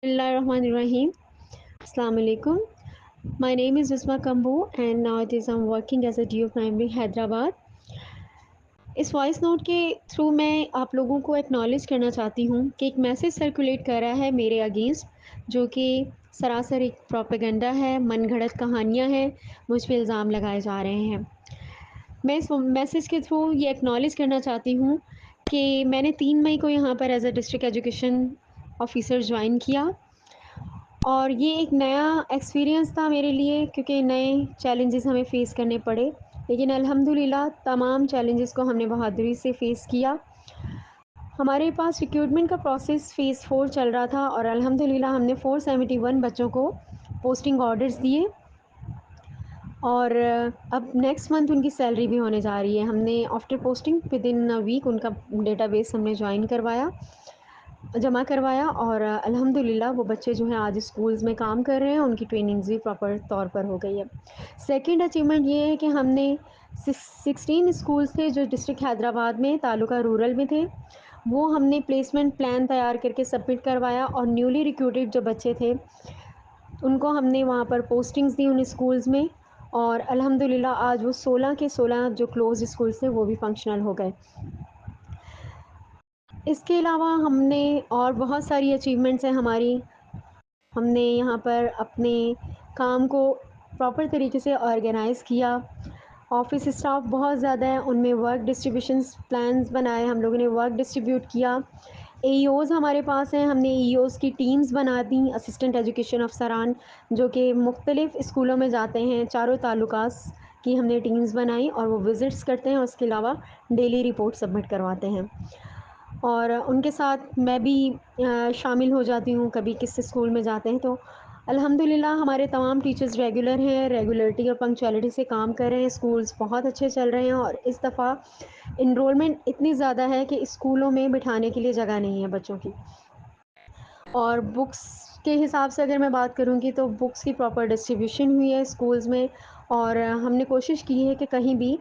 Bismillahirrahmanirrahim. Assalamu alaikum. My name is Usma Kambu and nowadays I'm working as a DO Primary Hyderabad. इस voice note के through मैं आप लोगों को acknowledge करना चाहती हूँ कि एक मैसेज सर्कुलेट कर रहा है मेरे अगेंस्ट, जो कि सरासर एक प्रोपेगेंडा है, मन घड़त कहानियाँ हैं, मुझ पे इल्ज़ाम लगाए जा रहे हैं। मैं इस मैसेज के थ्रू ये एक्नॉलेज करना चाहती हूँ कि मैंने 3 मई को यहाँ पर as a district education officer join किया और ये एक नया एक्सपीरियंस था मेरे लिए, क्योंकि नए चैलेंजेस हमें फ़ेस करने पड़े, लेकिन अल्हम्दुलिल्लाह तमाम चैलेंजेस को हमने बहादुरी से फ़ेस किया। हमारे पास रिक्रूटमेंट का प्रोसेस फ़ेज़ 4 चल रहा था और अल्हम्दुलिल्लाह हमने 471 बच्चों को पोस्टिंग ऑर्डर्स दिए और अब नेक्स्ट मंथ उनकी सैलरी भी होने जा रही है। हमने after posting within a week उनका डेटाबेस हमने जमा करवाया और अल्हम्दुलिल्लाह वो बच्चे जो हैं आज स्कूल्स में काम कर रहे हैं, उनकी ट्रेनिंग्स भी प्रॉपर तौर पर हो गई है। सेकंड अचीवमेंट ये है कि हमने 16 स्कूल्स थे जो डिस्ट्रिक्ट हैदराबाद में तालुका रूरल में थे, वो हमने प्लेसमेंट प्लान तैयार करके सबमिट करवाया और न्यूली रिक्रूटेड जो बच्चे थे उनको हमने वहाँ पर पोस्टिंग्स दी उन स्कूल्स में और अल्हम्दुलिल्लाह आज वो 16 के 16 जो क्लोज स्कूल्स थे वो भी फंक्शनल हो गए। इसके अलावा हमने और बहुत सारी अचीवमेंट्स हैं हमारी। हमने यहाँ पर अपने काम को प्रॉपर तरीके से ऑर्गेनाइज़ किया। ऑफ़िस स्टाफ बहुत ज़्यादा है, उनमें वर्क डिस्ट्रीब्यूशंस प्लान्स बनाए, हम लोगों ने वर्क डिस्ट्रीब्यूट किया। एईओज़ हमारे पास हैं, हमने एईओज़ की टीम्स बना दी, असिस्टेंट एजुकेशन अफसरान जो कि मुख्तलिफ़ स्कूलों में जाते हैं, चारों तालुकास की हमने टीम्स बनाई और वो विज़िट्स करते हैं, उसके अलावा डेली रिपोर्ट सबमिट करवाते हैं। और उनके साथ मैं भी शामिल हो जाती हूँ, कभी किसी स्कूल में जाते हैं तो अल्हम्दुलिल्लाह हमारे तमाम टीचर्स रेगुलर हैं, रेगुलरिटी और पंक्चुअलिटी से काम कर रहे हैं, स्कूल्स बहुत अच्छे चल रहे हैं और इस दफ़ा इनरोलमेंट इतनी ज़्यादा है कि स्कूलों में बिठाने के लिए जगह नहीं है बच्चों की। और बुक्स के हिसाब से अगर मैं बात करूँगी तो बुक्स की प्रॉपर डिस्ट्रीब्यूशन हुई है स्कूल्स में और हमने कोशिश की है कि कहीं भी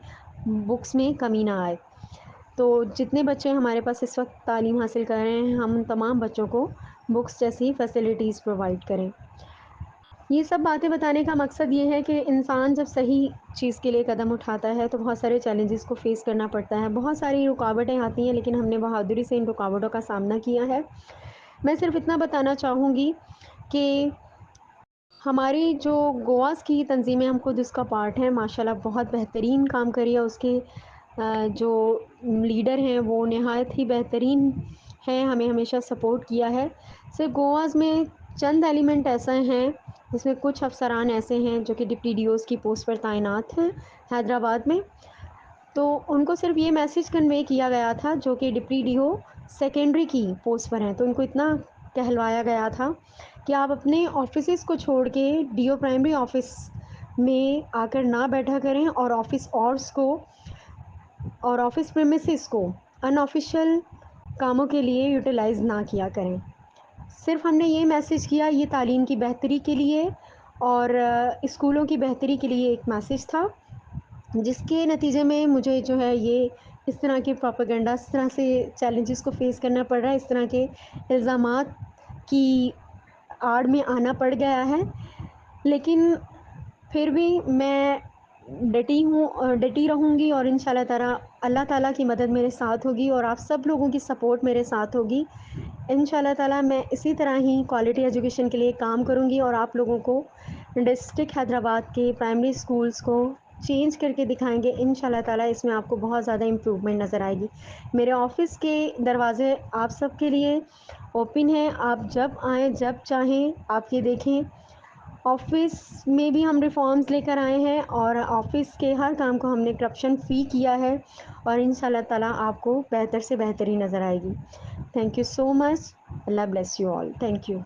बुक्स में कमी ना आए। तो जितने बच्चे हमारे पास इस वक्त तालीम हासिल कर रहे हैं, हम तमाम बच्चों को बुक्स जैसी फैसिलिटीज़ प्रोवाइड करें। ये सब बातें बताने का मकसद ये है कि इंसान जब सही चीज़ के लिए कदम उठाता है तो बहुत सारे चैलेंजेस को फ़ेस करना पड़ता है, बहुत सारी रुकावटें आती हैं, लेकिन हमने बहादुरी से इन रुकावटों का सामना किया है। मैं सिर्फ इतना बताना चाहूँगी कि हमारी जो गोवास की तंज़ीम है, हम खुद उसका पार्ट हैं, माशाल्लाह बहुत बेहतरीन काम करी है। उसके जो लीडर हैं वो नहायत ही बेहतरीन हैं, हमें हमेशा सपोर्ट किया है। सिर्फ गोवास में चंद एलिमेंट ऐसे हैं जिसमें कुछ अफसरान ऐसे हैं जो कि डिप्टी डीओज़ की पोस्ट पर तैनात हैं हैदराबाद में, तो उनको सिर्फ ये मैसेज कन्वे किया गया था जो कि डिप्टी डीओ सेकेंडरी की पोस्ट पर हैं, तो उनको इतना कहलवाया गया था कि आप अपने ऑफिसेज़ को छोड़ के डीओ प्राइमरी ऑफिस में आकर ना बैठा करें और ऑफिस प्रेमिसेस को अनऑफिशियल कामों के लिए यूटिलाइज़ ना किया करें। सिर्फ हमने ये मैसेज किया, ये तालीम की बेहतरी के लिए और स्कूलों की बेहतरी के लिए एक मैसेज था, जिसके नतीजे में मुझे जो है ये इस तरह के प्रोपेगेंडा, इस तरह से चैलेंजेस को फ़ेस करना पड़ रहा है, इस तरह के इल्ज़ामात की आड़ में आना पड़ गया है। लेकिन फिर भी मैं डटी रहूँगी और इंशाल्लाह ताला अल्लाह ताला की मदद मेरे साथ होगी और आप सब लोगों की सपोर्ट मेरे साथ होगी। इंशाल्लाह ताला मैं इसी तरह ही क्वालिटी एजुकेशन के लिए काम करूँगी और आप लोगों को डिस्ट्रिक्ट हैदराबाद के प्राइमरी स्कूल्स को चेंज करके दिखाएँगे। इंशाल्लाह ताला इसमें आपको बहुत ज़्यादा इम्प्रूवमेंट नज़र आएगी। मेरे ऑफ़िस के दरवाज़े आप सब के लिए ओपन हैं, आप जब आएँ, जब चाहें आप ये देखें। ऑफ़िस में भी हम रिफ़ॉर्म्स लेकर आए हैं और ऑफ़िस के हर काम को हमने करप्शन फ्री किया है और इंशाल्लाह ताला आपको बेहतर से बेहतरी नज़र आएगी। Thank you so much. Allah bless you all. Thank you.